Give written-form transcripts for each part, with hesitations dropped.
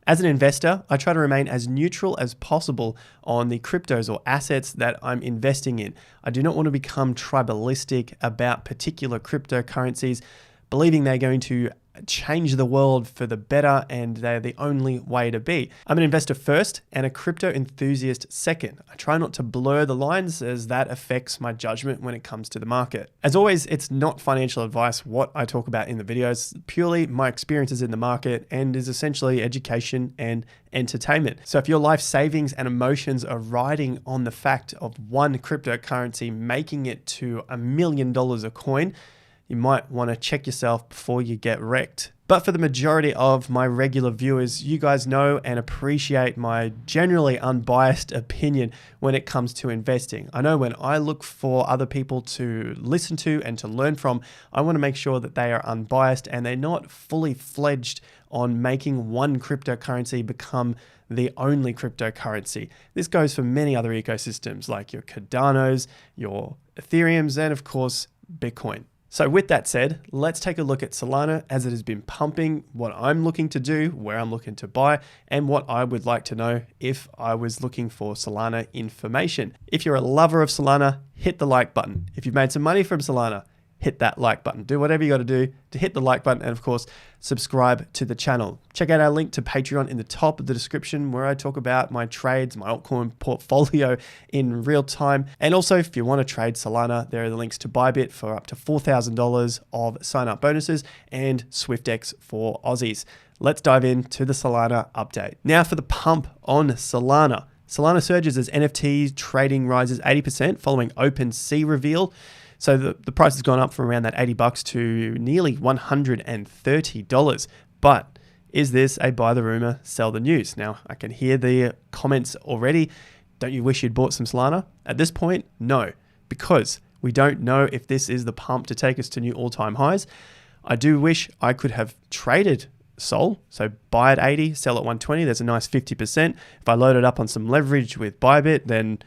As an investor, I try to remain as neutral as possible on the cryptos or assets that I'm investing in. I do not want to become tribalistic about particular cryptocurrencies, believing they're going to change the world for the better and they're the only way to be. I'm an investor first and a crypto enthusiast second. I try not to blur the lines as that affects my judgment when it comes to the market. As always, it's not financial advice what I talk about in the videos, purely my experiences in the market and is essentially education and entertainment. So if your life savings and emotions are riding on the fact of one cryptocurrency making it to $1 million a coin, you might want to check yourself before you get wrecked. But for the majority of my regular viewers, you guys know and appreciate my generally unbiased opinion when it comes to investing. I know when I look for other people to listen to and to learn from, I want to make sure that they are unbiased and they're not fully fledged on making one cryptocurrency become the only cryptocurrency. This goes for many other ecosystems like your Cardanos, your Ethereums, and of course, Bitcoin. So with that said, let's take a look at Solana as it has been pumping, what I'm looking to do, where I'm looking to buy, and what I would like to know if I was looking for Solana information. If you're a lover of Solana, hit the like button. If you've made some money from Solana, hit that like button. Do whatever you got to do to hit the like button and of course, subscribe to the channel. Check out our link to Patreon in the top of the description where I talk about my trades, my altcoin portfolio in real time. And also if you want to trade Solana, there are the links to Bybit for up to $4,000 of sign up bonuses and SwiftX for Aussies. Let's dive into the Solana update. Now for the pump on Solana. Solana surges as NFT trading rises 80% following OpenSea reveal. So the price has gone up from around that $80 to nearly $130. But is this a buy the rumor, sell the news? Now, I can hear the comments already. Don't you wish you'd bought some Solana? At this point, no, because we don't know if this is the pump to take us to new all-time highs. I do wish I could have traded Sol, so buy at 80, sell at 120. There's a nice 50%. If I load it up on some leverage with Bybit, then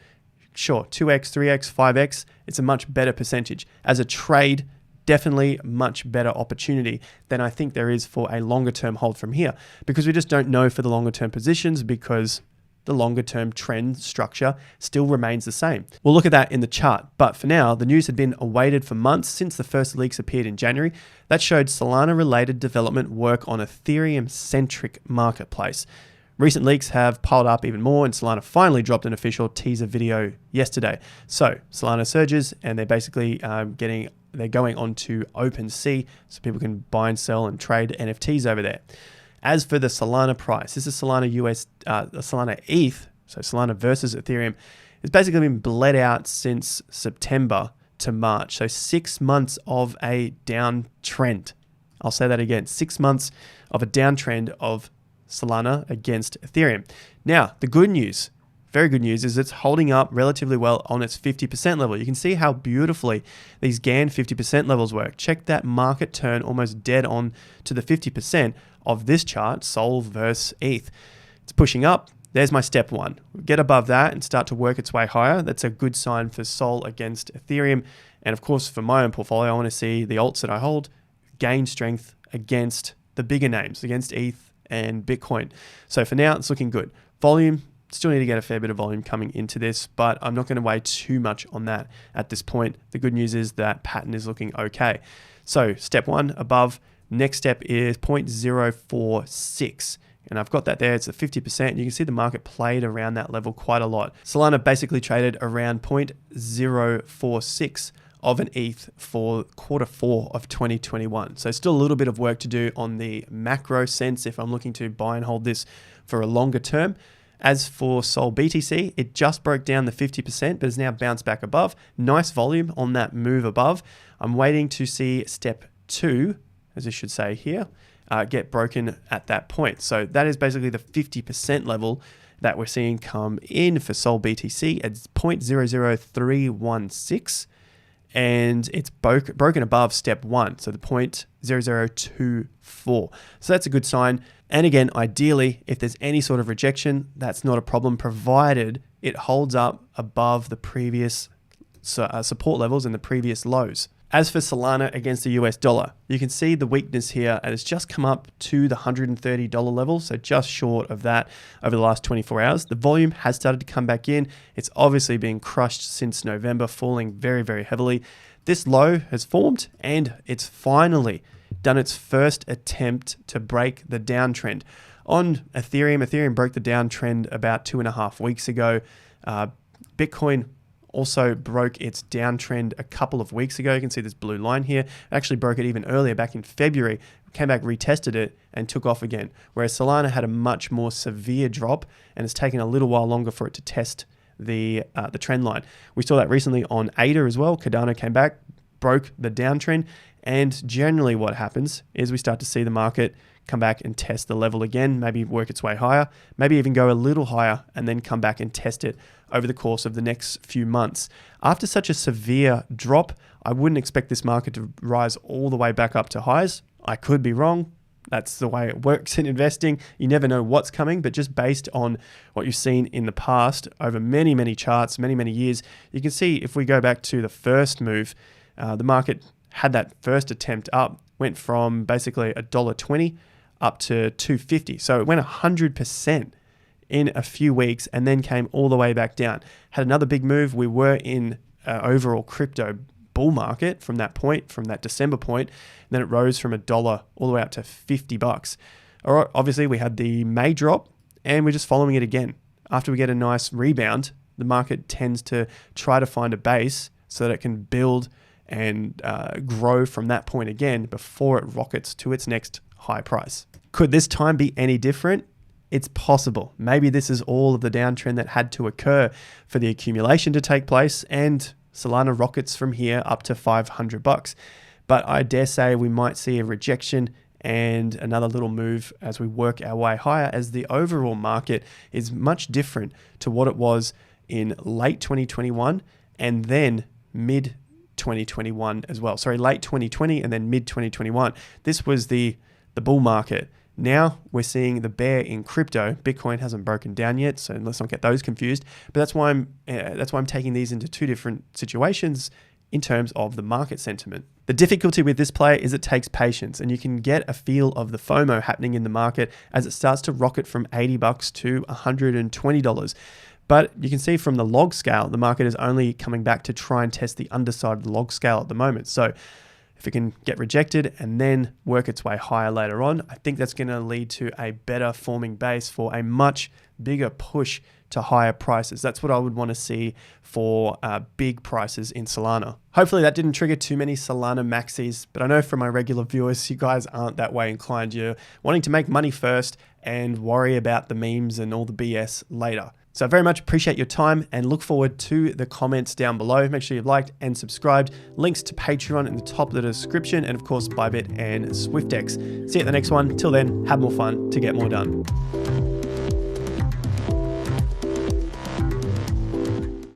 sure, 2x, 3x, 5x, it's a much better percentage. As a trade, definitely much better opportunity than I think there is for a longer term hold from here, because we just don't know for the longer term positions because the longer term trend structure still remains the same. We'll look at that in the chart, but for now, the news had been awaited for months since the first leaks appeared in January that showed Solana related development work on Ethereum centric marketplace. Recent leaks have piled up even more and Solana finally dropped an official teaser video yesterday. So Solana surges and they're basically they're going on to OpenSea so people can buy and sell and trade NFTs over there. As for the Solana price, this is Solana Solana ETH, so Solana versus Ethereum. It's basically been bled out since September to March. So 6 months of a downtrend. I'll say that again, 6 months of a downtrend of Solana against Ethereum. Now, the good news, very good news, is it's holding up relatively well on its 50% level. You can see how beautifully these GAN 50% levels work. Check that market turn almost dead on to the 50% of this chart, Sol versus ETH. It's pushing up. There's my step one. Get above that and start to work its way higher. That's a good sign for Sol against Ethereum. And of course, for my own portfolio, I want to see the alts that I hold gain strength against the bigger names, against ETH and Bitcoin. So for now, it's looking good. Volume, still need to get a fair bit of volume coming into this, but I'm not going to weigh too much on that at this point. The good news is that pattern is looking okay. So step one above, next step is 0.046. And I've got that there, it's at 50%. You can see the market played around that level quite a lot. Solana basically traded around 0.046 of an ETH for Q4 of 2021. So still a little bit of work to do on the macro sense if I'm looking to buy and hold this for a longer term. As for Sol BTC, it just broke down the 50%, but has now bounced back above. Nice volume on that move above. I'm waiting to see step two, as I should say here, get broken at that point. So that is basically the 50% level that we're seeing come in for Sol BTC at 0.00316. And it's broken above step one, so the 0.0024. So that's a good sign. And again, ideally, if there's any sort of rejection, that's not a problem, provided it holds up above the previous support levels and the previous lows. As for Solana against the US dollar, you can see the weakness here, and it's just come up to the $130 level, so just short of that over the last 24 hours. The volume has started to come back in. It's obviously been crushed since November, falling very, very heavily. This low has formed, and it's finally done its first attempt to break the downtrend. On Ethereum broke the downtrend about 2.5 weeks ago. Bitcoin also broke its downtrend a couple of weeks ago. You can see this blue line here. It actually broke it even earlier, back in February. Came back, retested it, and took off again. Whereas Solana had a much more severe drop, and it's taken a little while longer for it to test the trend line. We saw that recently on ADA as well. Cardano came back, broke the downtrend, and generally what happens is we start to see the market come back and test the level again, maybe work its way higher, maybe even go a little higher, and then come back and test it over the course of the next few months. After such a severe drop, I wouldn't expect this market to rise all the way back up to highs. I could be wrong. That's the way it works in investing. You never know what's coming, but just based on what you've seen in the past over many, many charts, many, many years, you can see if we go back to the first move, the market had that first attempt up, went from basically $1.20 up to $2.50. So it went 100% in a few weeks and then came all the way back down. Had another big move. We were in overall crypto bull market from that point, from that December point. And then it rose from $1 all the way up to $50. All right, obviously we had the May drop and we're just following it again. After we get a nice rebound, the market tends to try to find a base so that it can build and grow from that point again before it rockets to its next high price. Could this time be any different? It's possible. Maybe this is all of the downtrend that had to occur for the accumulation to take place, and Solana rockets from here up to $500. But I dare say we might see a rejection and another little move as we work our way higher, as the overall market is much different to what it was in late 2021 and then mid 2021 as well. Sorry, late 2020 and then mid 2021. This was the bull market. Now we're seeing the bear in crypto. Bitcoin hasn't broken down yet, so let's not get those confused. But that's why I'm taking these into two different situations in terms of the market sentiment. The difficulty with this play is it takes patience, and you can get a feel of the FOMO happening in the market as it starts to rocket from $80 to $120. But you can see from the log scale, the market is only coming back to try and test the underside of the log scale at the moment. So if it can get rejected and then work its way higher later on, I think that's going to lead to a better forming base for a much bigger push to higher prices. That's what I would want to see for big prices in Solana. Hopefully that didn't trigger too many Solana maxis, but I know from my regular viewers, you guys aren't that way inclined. You're wanting to make money first and worry about the memes and all the BS later. So I very much appreciate your time and look forward to the comments down below. Make sure you've liked and subscribed. Links to Patreon in the top of the description, and of course Bybit and SwiftX. See you at the next one. Till then, have more fun to get more done.